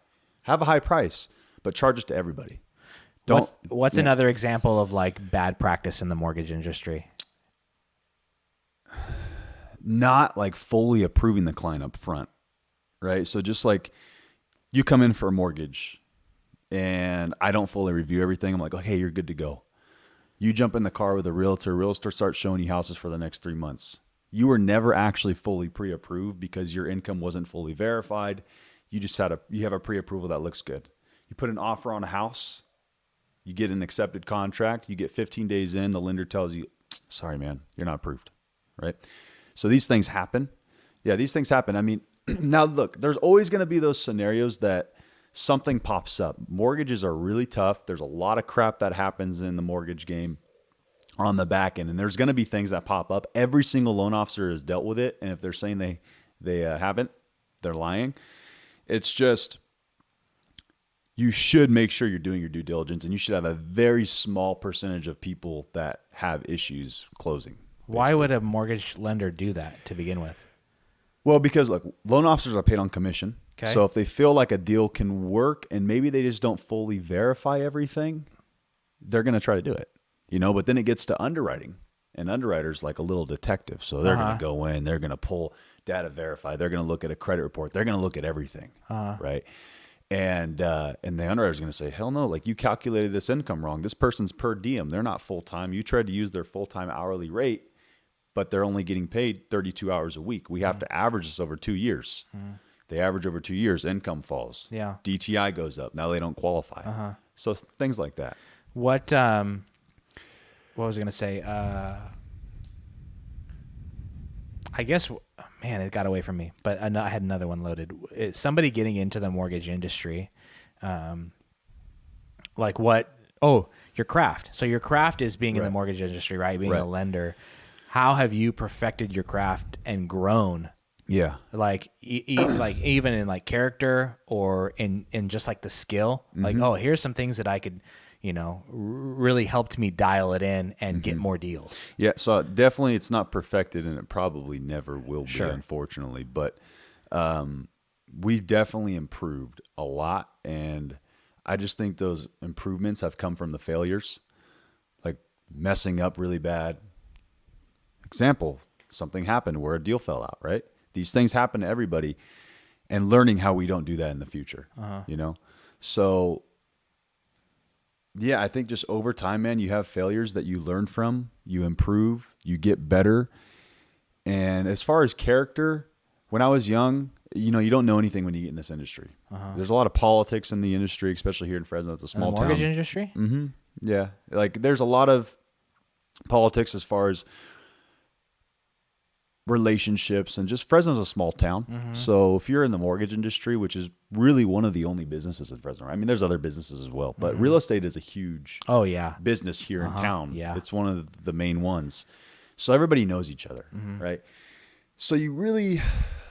Have a high price, but charge it to everybody. What's another example of like bad practice in the mortgage industry? Not like fully approving the client up front, right? So just like, you come in for a mortgage and I don't fully review everything. I'm like, hey, you're good to go. You jump in the car with a realtor starts showing you houses for the next 3 months. You were never actually fully pre-approved because your income wasn't fully verified. You just you have a pre-approval that looks good. You put an offer on a house, you get an accepted contract, you get 15 days in, the lender tells you, sorry, man, you're not approved, right? So these things happen. Yeah, these things happen. I mean, now look, there's always going to be those scenarios that something pops up. Mortgages are really tough. There's a lot of crap that happens in the mortgage game on the back end, and there's going to be things that pop up. Every single loan officer has dealt with it, and if they're saying they haven't, they're lying. It's just, you should make sure you're doing your due diligence, and you should have a very small percentage of people that have issues closing. Basically. Why would a mortgage lender do that to begin with? Well, because look, loan officers are paid on commission. Okay. So if they feel like a deal can work and maybe they just don't fully verify everything, they're going to try to do it, but then it gets to underwriting, and underwriters like a little detective. So they're going to go in, they're going to pull data, verify. They're going to look at a credit report. They're going to look at everything. Right. And the underwriter's going to say, hell no, like, you calculated this income wrong. This person's per diem. They're not full-time. You tried to use their full-time hourly rate, but they're only getting paid 32 hours a week. We have to average this over 2 years. They average over 2 years, income falls. Yeah. DTI goes up. Now they don't qualify. So things like that. What was I going to say? I guess, man, it got away from me, but I had another one loaded. Somebody getting into the mortgage industry, like what? Oh, your craft. So your craft is being in the Right. mortgage industry, right? Being Right. a lender. How have you perfected your craft and grown? Yeah. Like, like even in like character or in just like the skill. Like, oh, here's some things that I could, really helped me dial it in and get more deals. Yeah, so definitely it's not perfected, and it probably never will be, Sure. unfortunately. But we've definitely improved a lot, and I just think those improvements have come from the failures, like messing up really bad. Example, something happened where a deal fell out, right? These things happen to everybody, and learning how we don't do that in the future, So yeah, I think just over time, man, you have failures that you learn from, you improve, you get better. And as far as character, when I was young, you don't know anything when you get in this industry. There's a lot of politics in the industry, especially here in Fresno. It's a small mortgage town. industry? Yeah. Like there's a lot of politics as far as relationships, and just Fresno's a small town. So if you're in the mortgage industry, which is really one of the only businesses in Fresno, I mean, there's other businesses as well, but real estate is a huge Oh, yeah. business here in town. Yeah. It's one of the main ones. So everybody knows each other, right? So you really,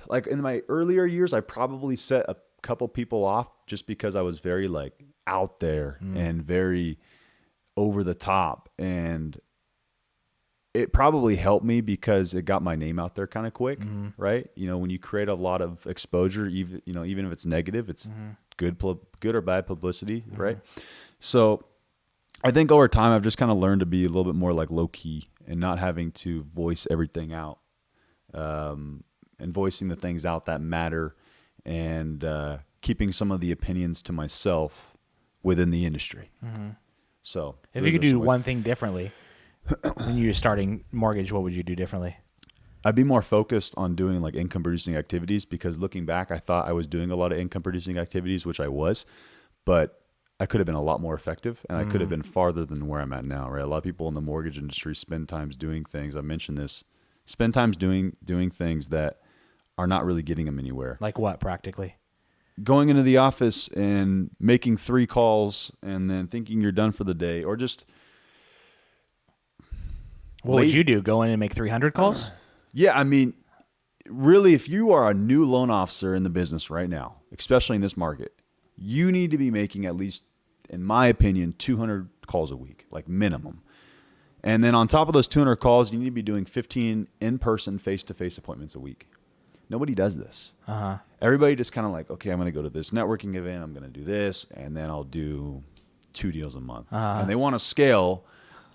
like in my earlier years, I probably set a couple people off just because I was very like out there and very over the top, and it probably helped me because it got my name out there kind of quick, right? When you create a lot of exposure, even if it's negative, it's good or bad publicity, right? So I think over time I've just kind of learned to be a little bit more like low key and not having to voice everything out, and voicing the things out that matter, and keeping some of the opinions to myself within the industry. So If you could do one thing differently when you were starting mortgage, what would you do differently? I'd be more focused on doing like income producing activities, because looking back, I thought I was doing a lot of income producing activities, which I was, but I could have been a lot more effective, and I could have been farther than where I'm at now, right? A lot of people in the mortgage industry spend times doing things. I mentioned this, spend times doing things that are not really getting them anywhere. Like what practically? Going into the office and making 3 calls and then thinking you're done for the day, or just What would you do? Go in and make 300 calls? Yeah, I mean, really, if you are a new loan officer in the business right now, especially in this market, you need to be making at least, in my opinion, 200 calls a week, like minimum. And then on top of those 200 calls, you need to be doing 15 in-person, face-to-face appointments a week. Nobody does this. Everybody just kind of like, okay, I'm going to go to this networking event, I'm going to do this, and then I'll do 2 deals a month. And they want to scale,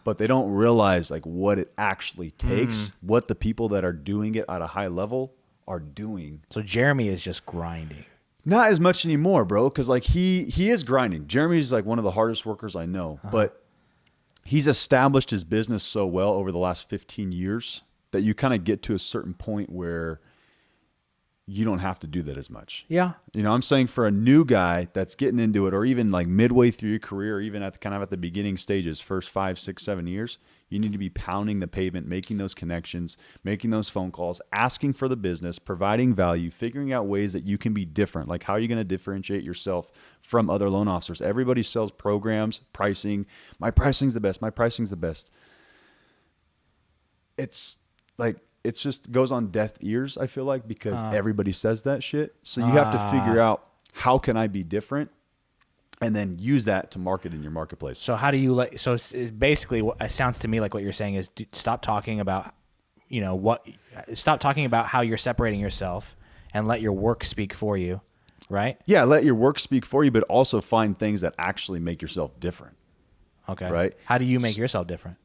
but they don't realize like what it actually takes, what the people that are doing it at a high level are doing. So Jeremy is just grinding. Not as much anymore, bro, because like he is grinding. Jeremy's like one of the hardest workers I know, but he's established his business so well over the last 15 years that you kind of get to a certain point where you don't have to do that as much. Yeah. I'm saying for a new guy that's getting into it, or even like midway through your career, or even at the beginning stages, first 5, 6, 7 years, you need to be pounding the pavement, making those connections, making those phone calls, asking for the business, providing value, figuring out ways that you can be different. Like, how are you going to differentiate yourself from other loan officers? Everybody sells programs, pricing. My pricing's the best. My pricing's the best. It's like, it just goes on deaf ears, I feel like, because everybody says that shit. So you have to figure out, how can I be different? And then use that to market in your marketplace. So how do you like? So it's basically, what it sounds to me like what you're saying is, stop talking about, stop talking about how you're separating yourself, and let your work speak for you, right? Yeah, let your work speak for you, but also find things that actually make yourself different. Okay. Right. How do you make yourself different?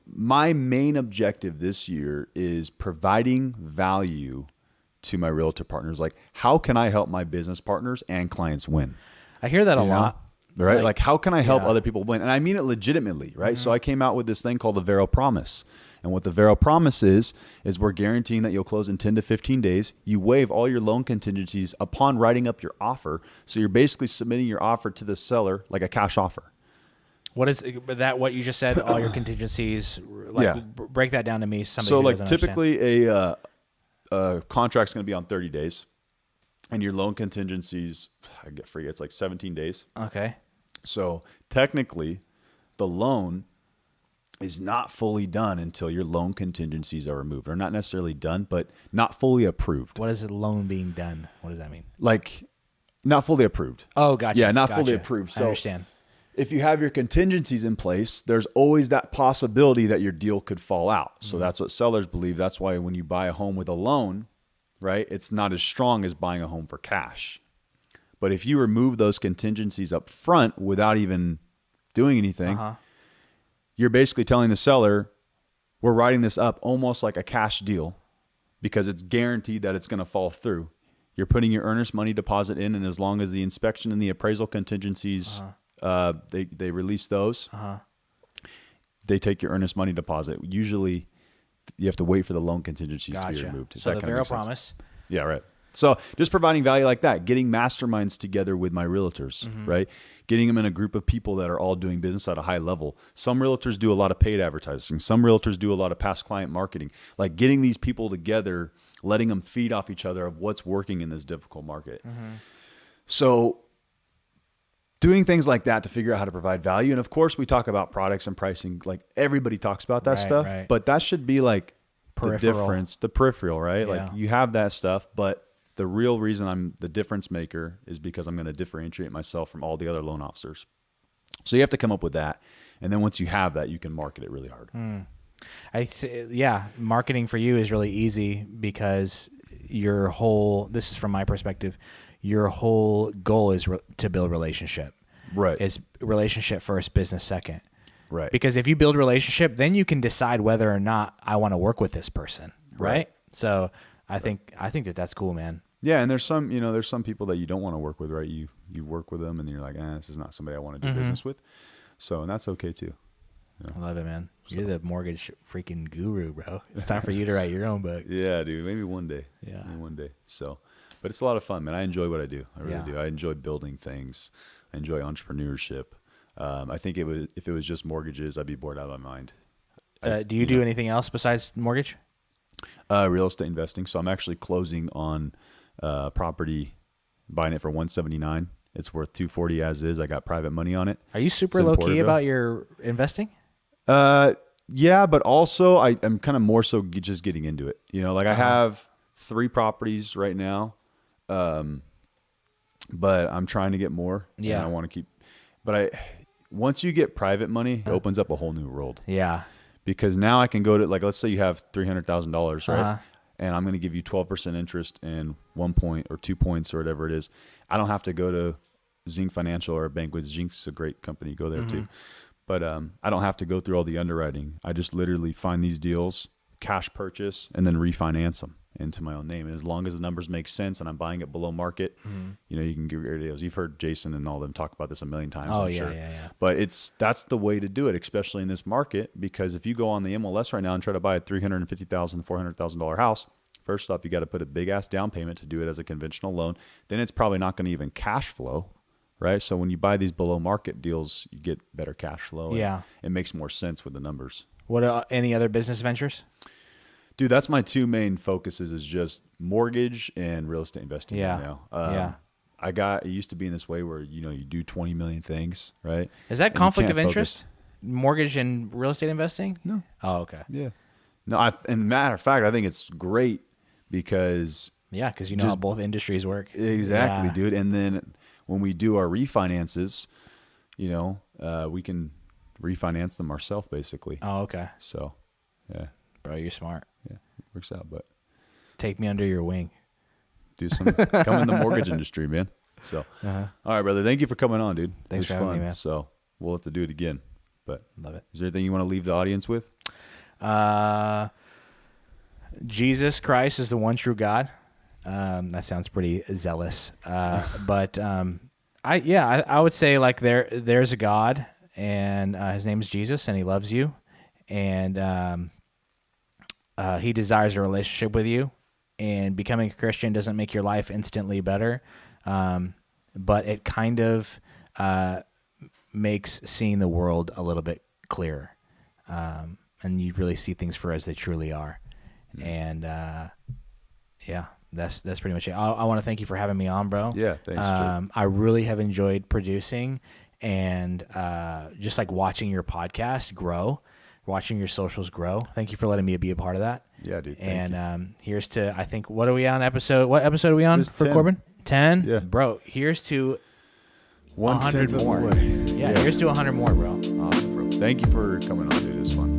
My main objective this year is providing value to my realtor partners. Like, how can I help my business partners and clients win? I hear that a lot. Right? Like, how can I help other people win? And I mean it legitimately, right? So I came out with this thing called the Vero Promise. And what the Vero Promise is we're guaranteeing that you'll close in 10 to 15 days. You waive all your loan contingencies upon writing up your offer. So you're basically submitting your offer to the seller like a cash offer. What is that? What you just said? All your contingencies. Like, break that down to me. Somebody so who like doesn't typically a contract's going to be on 30 days. and your loan contingencies, forget, it's like 17 days. Okay. So technically, the loan is not fully done until your loan contingencies are removed, or not necessarily done, but not fully approved. What is a loan being done? What does that mean? Like, not fully approved. Oh, gotcha. Yeah, not fully approved. So I understand. if you have your contingencies in place, there's always that possibility that your deal could fall out. So that's what sellers believe. That's why when you buy a home with a loan, right, it's not as strong as buying a home for cash. But if you remove those contingencies up front without even doing anything, you're basically telling the seller, we're writing this up almost like a cash deal because it's guaranteed that it's going to fall through. You're putting your earnest money deposit in, and as long as the inspection and the appraisal contingencies, they release those, they take your earnest money deposit. Usually, you have to wait for the loan contingencies to be removed. So the Vero promise. Yeah, right. So just providing value like that, getting masterminds together with my realtors, right? Getting them in a group of people that are all doing business at a high level. Some realtors do a lot of paid advertising. Some realtors do a lot of past client marketing. Like getting these people together, letting them feed off each other of what's working in this difficult market. So doing things like that to figure out how to provide value. And of course, we talk about products and pricing. Like everybody talks about that stuff, but that should be like peripheral. The difference, the peripheral, right? Like you have that stuff, but the real reason I'm the difference maker is because I'm going to differentiate myself from all the other loan officers. So you have to come up with that. And then once you have that, you can market it really hard. I say, marketing for you is really easy because this is from my perspective, your whole goal is to build relationship. Right. It's relationship first, business second. Right. Because if you build relationship, then you can decide whether or not I want to work with this person. Right. So I think that's cool, man. Yeah, and there's some people that you don't want to work with, right? You work with them and you're like, this is not somebody I want to do business with. So, and that's okay too. Yeah. I love it, man. You're the mortgage freaking guru, bro. It's time for you to write your own book. Yeah, dude. Maybe one day. Yeah. Maybe one day. So, but it's a lot of fun, man. I enjoy what I do. I really do. I enjoy building things. I enjoy entrepreneurship. I think if it was just mortgages, I'd be bored out of my mind. Do you do anything else besides mortgage? Real estate investing. So I'm actually closing on property, buying it for $179. It's worth $240 as is. I got private money on it. Are you super low key about your investing? Yeah, but also I'm kind of more so just getting into it. You know, like I have 3 properties right now, but I'm trying to get more. Yeah, and I want to keep. But once you get private money, it opens up a whole new world. Yeah. Because now I can go to, like, let's say you have $300,000, right? And I'm going to give you 12% interest in 1 point or 2 points or whatever it is. I don't have to go to Zinc Financial or a bank with Zinc's a great company. Go there too. But I don't have to go through all the underwriting. I just literally find these deals, cash purchase, and then refinance them into my own name. And as long as the numbers make sense and I'm buying it below market, you know, you can get great deals. You've heard Jason and all them talk about this a million times, I'm sure. Yeah. But that's the way to do it, especially in this market, because if you go on the MLS right now and try to buy a $350,000, $400,000 house, first off, you got to put a big ass down payment to do it as a conventional loan. Then it's probably not going to even cash flow, right? So when you buy these below market deals, you get better cash flow. Yeah. It makes more sense with the numbers. What any other business ventures? Dude, that's my 2 main focuses is just mortgage and real estate investing right now. It used to be in this way where, you know, you do 20 million things, right? Is that conflict of interest? Mortgage and real estate investing? No. Oh, okay. Yeah. No, and matter of fact, I think it's great because... Yeah, because you know how both industries work. Exactly, dude. And then when we do our refinances, you know, we can refinance them ourselves, basically. Oh, okay. So, yeah. Bro, you're smart. Yeah, it works out. But take me under your wing. Come in the mortgage industry, man. So, all right, brother. Thank you for coming on, dude. Thanks for having me, man. So we'll have to do it again. But love it. Is there anything you want to leave the audience with? Jesus Christ is the one true God. That sounds pretty zealous. But I would say like there's a God and his name is Jesus and he loves you and he desires a relationship with you, and becoming a Christian doesn't make your life instantly better. But it kind of makes seeing the world a little bit clearer. And you really see things for as they truly are. And that's pretty much it. I want to thank you for having me on, bro. Yeah, thanks. I really have enjoyed producing and just like watching your podcast grow, watching your socials grow. Thank you for letting me be a part of that. Yeah, dude. And here's to, I think, what are we on episode? What episode are we on for 10. Corbin? 10? Yeah. Bro, here's to 1/10 100 of the more. way. Yeah, here's to 100 more, bro. Awesome, bro. Thank you for coming on, dude. It's fun.